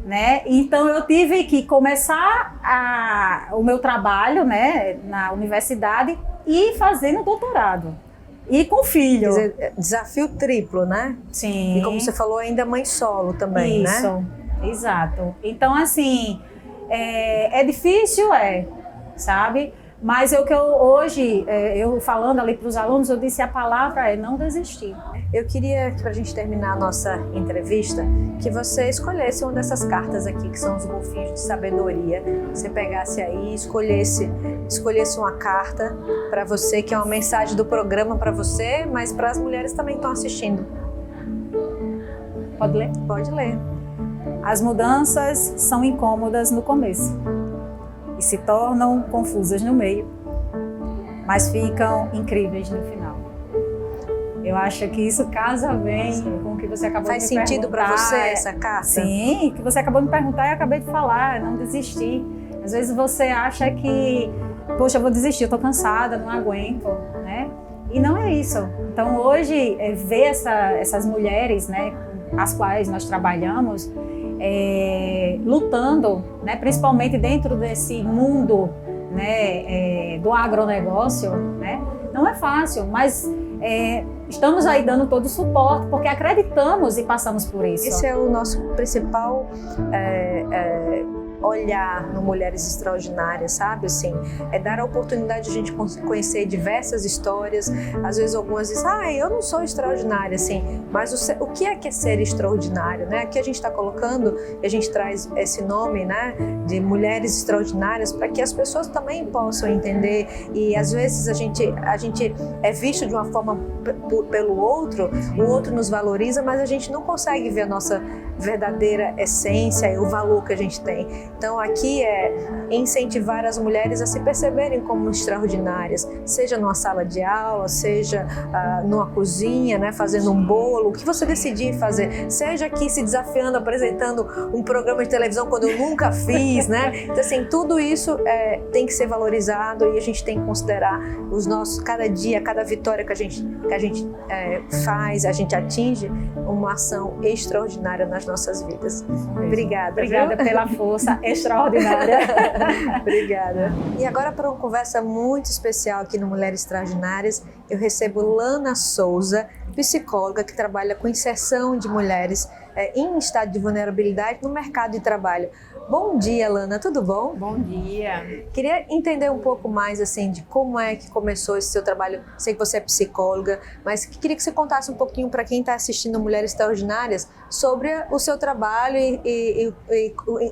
Né? Então eu tive que começar o meu trabalho, né, na universidade e fazendo doutorado. E com filho. Quer dizer, desafio triplo, né? Sim. E como você falou, ainda mãe solo também, né? Isso, exato. Então, assim, é difícil, sabe? Mas o que hoje, eu falando ali para os alunos, eu disse a palavra é não desistir. Eu queria, para a gente terminar a nossa entrevista, que você escolhesse uma dessas cartas aqui, que são os golfinhos de sabedoria. Você pegasse aí, escolhesse uma carta para você, que é uma mensagem do programa para você, mas para as mulheres também que estão assistindo. Pode ler? Pode ler. As mudanças são incômodas no começo e se tornam confusas no meio, mas ficam incríveis no final. Eu acho que isso casa bem com o que você acabou de me perguntar. Faz sentido para você essa carta? Sim, que você acabou de me perguntar e eu acabei de falar, não desistir. Às vezes você acha que, poxa, eu vou desistir, eu tô cansada, não aguento, né? E não é isso. Então hoje, ver essas mulheres, né, com as quais nós trabalhamos, lutando, né, principalmente dentro desse mundo, né, do agronegócio, né, não é fácil, mas estamos aí dando todo o suporte porque acreditamos e passamos por isso. Esse é o nosso principal olhar no Mulheres Extraordinárias, sabe? Assim, dar a oportunidade de a gente conhecer diversas histórias. Às vezes algumas dizem, eu não sou extraordinária, assim, mas o que é ser extraordinário, né? Aqui a gente está colocando, a gente traz esse nome, né, de Mulheres Extraordinárias para que as pessoas também possam entender. E às vezes a gente é visto de uma forma pelo outro, o outro nos valoriza, mas a gente não consegue ver a nossa verdadeira essência e o valor que a gente tem. Então aqui é incentivar as mulheres a se perceberem como extraordinárias, seja numa sala de aula, seja numa cozinha, né, fazendo um bolo, o que você decidir fazer, seja aqui se desafiando, apresentando um programa de televisão quando eu nunca fiz, né? Então assim, tudo isso tem que ser valorizado e a gente tem que considerar os nossos, cada dia, cada vitória que a gente faz, a gente atinge uma ação extraordinária nas nossas vidas. Obrigada. Obrigada pela força. extraordinária. Obrigada. E agora, para uma conversa muito especial aqui no Mulheres Extraordinárias, eu recebo Lana Souza, psicóloga que trabalha com inserção de mulheres em estado de vulnerabilidade no mercado de trabalho. Bom dia, Lana, tudo bom? Bom dia. Queria entender um pouco mais assim de como é que começou esse seu trabalho. Sei que você é psicóloga, mas queria que você contasse um pouquinho para quem está assistindo Mulheres Extraordinárias sobre o seu trabalho e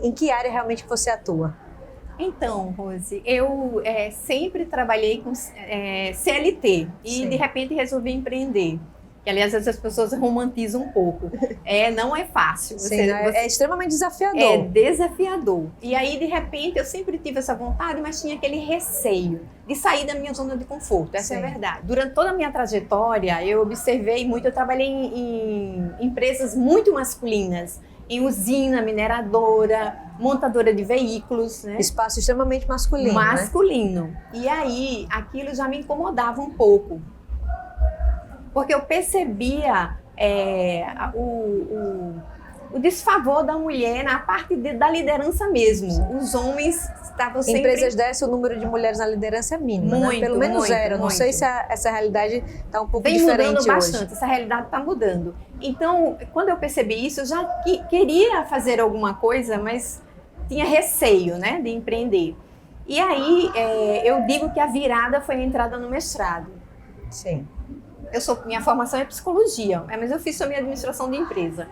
em que área realmente que você atua. Então, Rose, eu sempre trabalhei com CLT e Sim. de repente resolvi empreender. Que, aliás, as pessoas romantizam um pouco. Não é fácil. Sim, é extremamente desafiador. É desafiador. E aí, de repente, eu sempre tive essa vontade, mas tinha aquele receio de sair da minha zona de conforto. Essa é a verdade. Durante toda a minha trajetória, eu observei muito, eu trabalhei em empresas muito masculinas, em usina, mineradora, montadora de veículos, né? Espaço extremamente masculino, Masculino. né? E aí, aquilo já me incomodava um pouco. Porque eu percebia o desfavor da mulher na parte da liderança mesmo. Sim. Os homens estavam sempre... Empresas dessas, o número de mulheres na liderança é mínimo, muito, né? Pelo menos muito, zero. Não muito. sei se essa realidade está um pouco Vem diferente mudando hoje. bastante, essa realidade está mudando. Então, quando eu percebi isso, eu já queria fazer alguma coisa, mas tinha receio, né, de empreender. E aí, eu digo que a virada foi a entrada no mestrado. Sim. Minha formação é psicologia, mas eu fiz também administração de empresa.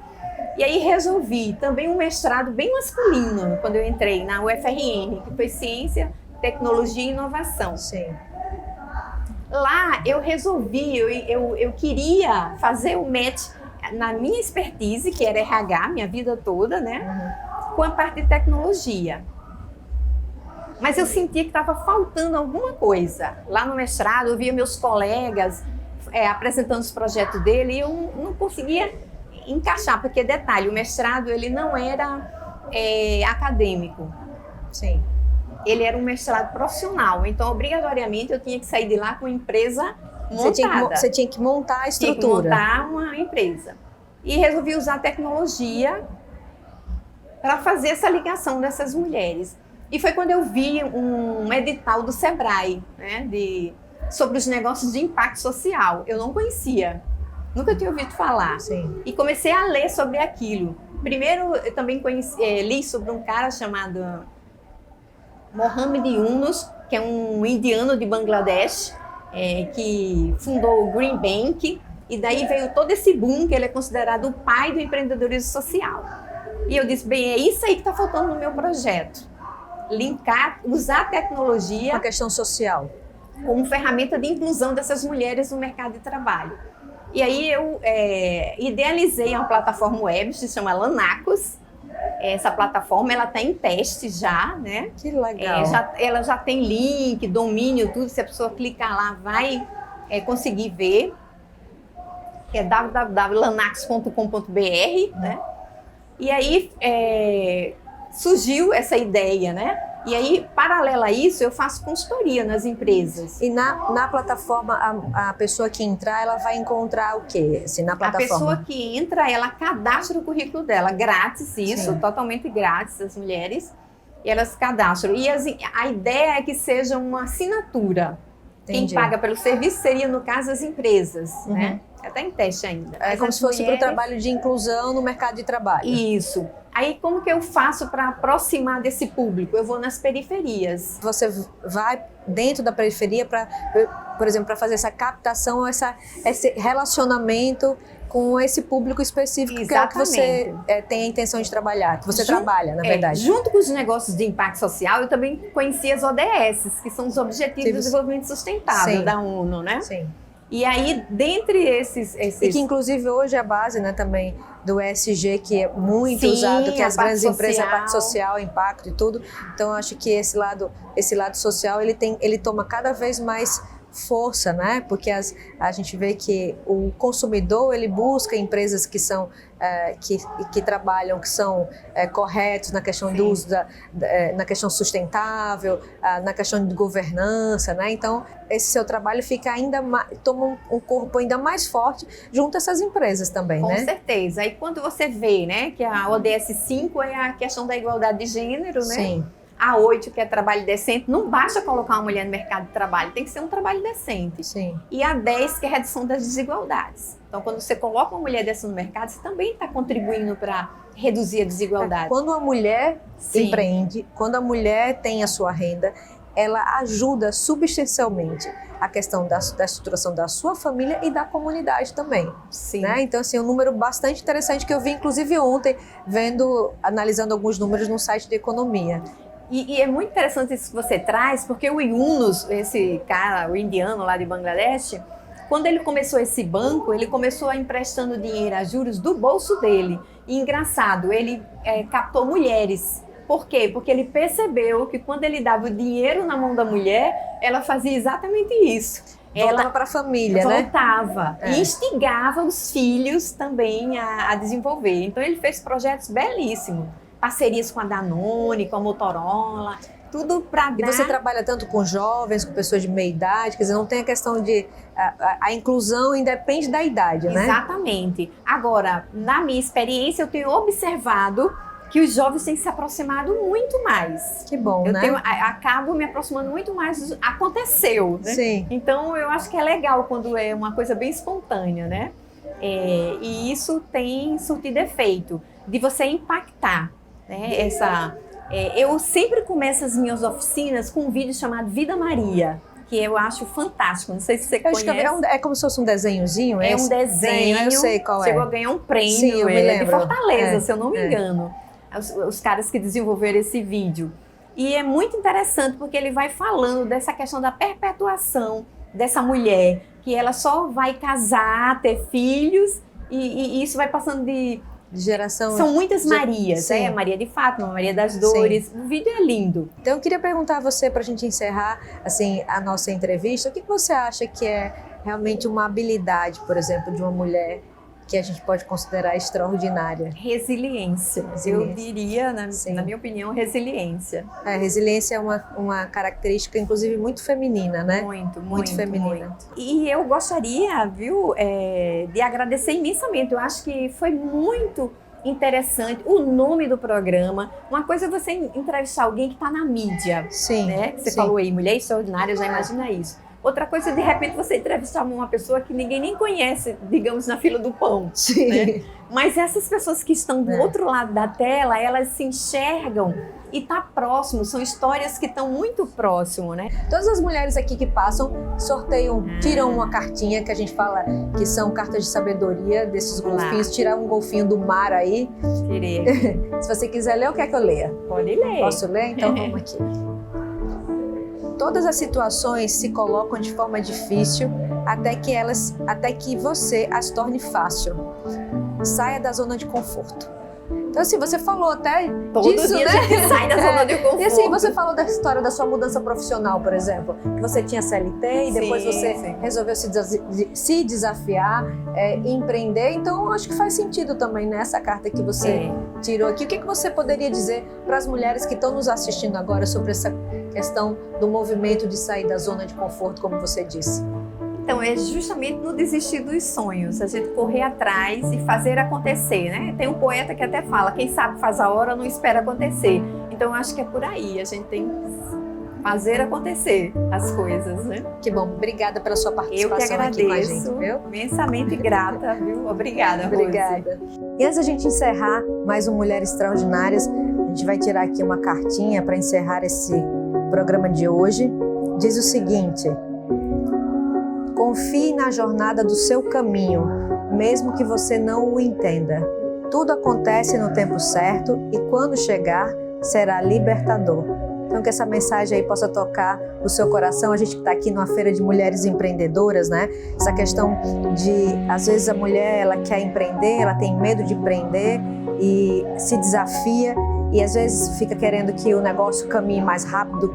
E aí resolvi também um mestrado bem masculino, quando eu entrei na UFRN, que foi Ciência, Tecnologia e Inovação. Sim. Lá eu resolvi, eu queria fazer o match na minha expertise, que era RH, minha vida toda, né? Com a parte de tecnologia. Mas eu sentia que estava faltando alguma coisa. Lá no mestrado, eu via meus colegas apresentando os projetos dele e eu não conseguia encaixar, porque, detalhe, o mestrado ele não era acadêmico. Sim. Ele era um mestrado profissional, então obrigatoriamente eu tinha que sair de lá com a empresa montada. Você tinha que montar a estrutura. Tinha que montar uma empresa. E resolvi usar a tecnologia para fazer essa ligação dessas mulheres. E foi quando eu vi um edital do Sebrae, né, sobre os negócios de impacto social. Eu não conhecia, nunca tinha ouvido falar. Sim. E comecei a ler sobre aquilo. Primeiro, eu também li sobre um cara chamado Mohamed Yunus, que é um indiano de Bangladesh, que fundou o Green Bank, e daí veio todo esse boom, que ele é considerado o pai do empreendedorismo social. E eu disse, bem, é isso aí que está faltando no meu projeto. Usar a tecnologia... Uma questão social. Como ferramenta de inclusão dessas mulheres no mercado de trabalho. E aí eu idealizei uma plataforma web, que se chama Lanacos. Essa plataforma ela está em teste já, né? Que legal. Ela já tem link, domínio, tudo. Se a pessoa clicar lá, vai conseguir ver. Que é www.lanacos.com.br, né? E aí surgiu essa ideia, né? E aí, paralela a isso, eu faço consultoria nas empresas. E na plataforma, a pessoa que entrar, ela vai encontrar o quê? Assim, na plataforma? A pessoa que entra, ela cadastra o currículo dela, grátis isso, Sim. Totalmente grátis, as mulheres, e elas cadastram. E a ideia é que seja uma assinatura. Entendi. Quem paga pelo serviço seria, no caso, as empresas, né? Está em teste ainda. É Mas como as se fosse para o mulheres- trabalho de inclusão no mercado de trabalho. Isso. Aí, como que eu faço para aproximar desse público? Eu vou nas periferias. Você vai dentro da periferia para, por exemplo, para fazer essa captação, esse relacionamento com esse público específico, que é o que você tem a intenção de trabalhar, que você trabalha, na verdade. Junto com os negócios de impacto social, eu também conheci as ODS, que são os Objetivos de Desenvolvimento Sustentável Sim. da ONU, né? Sim. E aí, dentre esses... E que, inclusive, hoje é a base, né, também do ESG, que é muito Sim, usado, que a as parte grandes empresas, a social. parte social, impacto e tudo. Então, eu acho que esse lado social, ele toma cada vez mais força, né? Porque a gente vê que o consumidor, ele busca empresas que são que trabalham, que são corretos na questão do uso na questão sustentável, na questão de governança, né? Então esse seu trabalho fica ainda toma um corpo ainda mais forte junto a essas empresas também, Com né? certeza. E quando você vê, né, que a ODS 5 é a questão da igualdade de gênero, né? Sim. A 8, que é trabalho decente, não basta colocar uma mulher no mercado de trabalho, tem que ser um trabalho decente. Sim. E a 10, que é a redução das desigualdades. Então, quando você coloca uma mulher dessa no mercado, você também está contribuindo para reduzir a desigualdade. Quando a mulher Sim. empreende, quando a mulher tem a sua renda, ela ajuda substancialmente a questão da estruturação da sua família e da comunidade também. Sim. Né? Então, assim, um número bastante interessante que eu vi, inclusive, ontem, analisando alguns números no site de economia. E é muito interessante isso que você traz, porque o Yunus, esse cara, o indiano lá de Bangladesh, quando ele começou esse banco, ele começou emprestando dinheiro a juros do bolso dele. E engraçado, ele captou mulheres. Por quê? Porque ele percebeu que quando ele dava o dinheiro na mão da mulher, ela fazia exatamente isso. Voltava para a família, né? Voltava e instigava os filhos também a desenvolver. Então ele fez projetos belíssimos. Parcerias com a Danone, com a Motorola, tudo para dar... E você trabalha tanto com jovens, com pessoas de meia idade, quer dizer, não tem a questão de... A inclusão independe da idade, né? Exatamente. Agora, na minha experiência, eu tenho observado que os jovens têm se aproximado muito mais. Que bom, Eu né? acabo me aproximando muito mais, aconteceu, né? Sim. Então, eu acho que é legal quando é uma coisa bem espontânea, né? E isso tem surtido efeito, de você impactar, né? Eu sempre começo as minhas oficinas com um vídeo chamado Vida Maria, que eu acho fantástico. Não sei se você conhece. É como se fosse um desenhozinho? É um desenho. Eu sei qual Chegou a ganhar um prêmio. Sim, eu me lembro. De Fortaleza, se eu não me engano. Os caras que desenvolveram esse vídeo. E é muito interessante porque ele vai falando dessa questão da perpetuação dessa mulher, que ela só vai casar, ter filhos, e isso vai passando de geração. São muitas Marias, Sim. Maria de Fátima, Maria das Dores. Sim. O vídeo é lindo. Então eu queria perguntar a você, para a gente encerrar assim, a nossa entrevista, o que você acha que é realmente uma habilidade, por exemplo, de uma mulher que a gente pode considerar extraordinária? Resiliência. Eu diria, na minha opinião, resiliência. Resiliência é uma característica, inclusive, muito feminina, né? Muito feminina. Muito. E eu gostaria, viu, de agradecer imensamente. Eu acho que foi muito interessante o nome do programa. Uma coisa é você entrevistar alguém que está na mídia. Sim. Né? Você sim. falou aí, mulher extraordinária, já imagina isso. Outra coisa é, de repente, você entrevistar uma pessoa que ninguém nem conhece, digamos, na fila do pão. Sim. Né? Mas essas pessoas que estão do outro lado da tela, elas se enxergam e tá próximo. São histórias que estão muito próximo, né? Todas as mulheres aqui que passam sorteiam, tiram uma cartinha que a gente fala que são cartas de sabedoria desses golfinhos. Tirar um golfinho do mar aí. Tirei. Se você quiser ler, o que é que eu leia? Pode ler. Posso ler? Então vamos aqui. Todas as situações se colocam de forma difícil até que você as torne fácil. Saia da zona de conforto. Então, assim, você falou até todo disso, dia né? a gente sai da zona de conforto. E assim, você falou da história da sua mudança profissional, por exemplo. Que você tinha CLT e depois você resolveu se desafiar, empreender. Então, acho que faz sentido também nessa carta que você tirou aqui. O que você poderia dizer para as mulheres que estão nos assistindo agora sobre essa questão do movimento de sair da zona de conforto, como você disse? Então, é justamente no desistir dos sonhos, a gente correr atrás e fazer acontecer, né? Tem um poeta que até fala, quem sabe faz a hora, não espera acontecer. Então, eu acho que é por aí, a gente tem que fazer acontecer as coisas, né? Que bom, obrigada pela sua participação eu que agradeço, aqui com a gente, viu? Imensamente grata, viu? Obrigada, Rose. Obrigada. E antes da gente encerrar mais um Mulheres Extraordinárias, a gente vai tirar aqui uma cartinha para encerrar esse programa de hoje. Diz o seguinte: confie na jornada do seu caminho, mesmo que você não o entenda. Tudo acontece no tempo certo e quando chegar, será libertador. Então, que essa mensagem aí possa tocar o seu coração. A gente está aqui numa feira de mulheres empreendedoras, né? Essa questão de, às vezes, a mulher, ela quer empreender, ela tem medo de empreender e se desafia. e às vezes fica querendo que o negócio caminhe mais rápido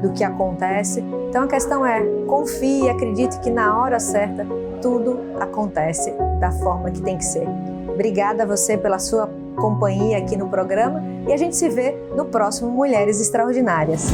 do que acontece. Então a questão é, confie e acredite que na hora certa tudo acontece da forma que tem que ser. Obrigada a você pela sua companhia aqui no programa e a gente se vê no próximo Mulheres Extraordinárias.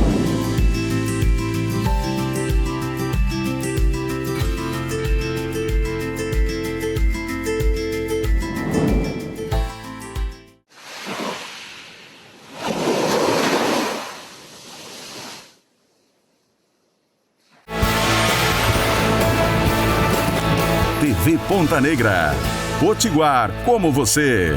TV Ponta Negra. Potiguar como você.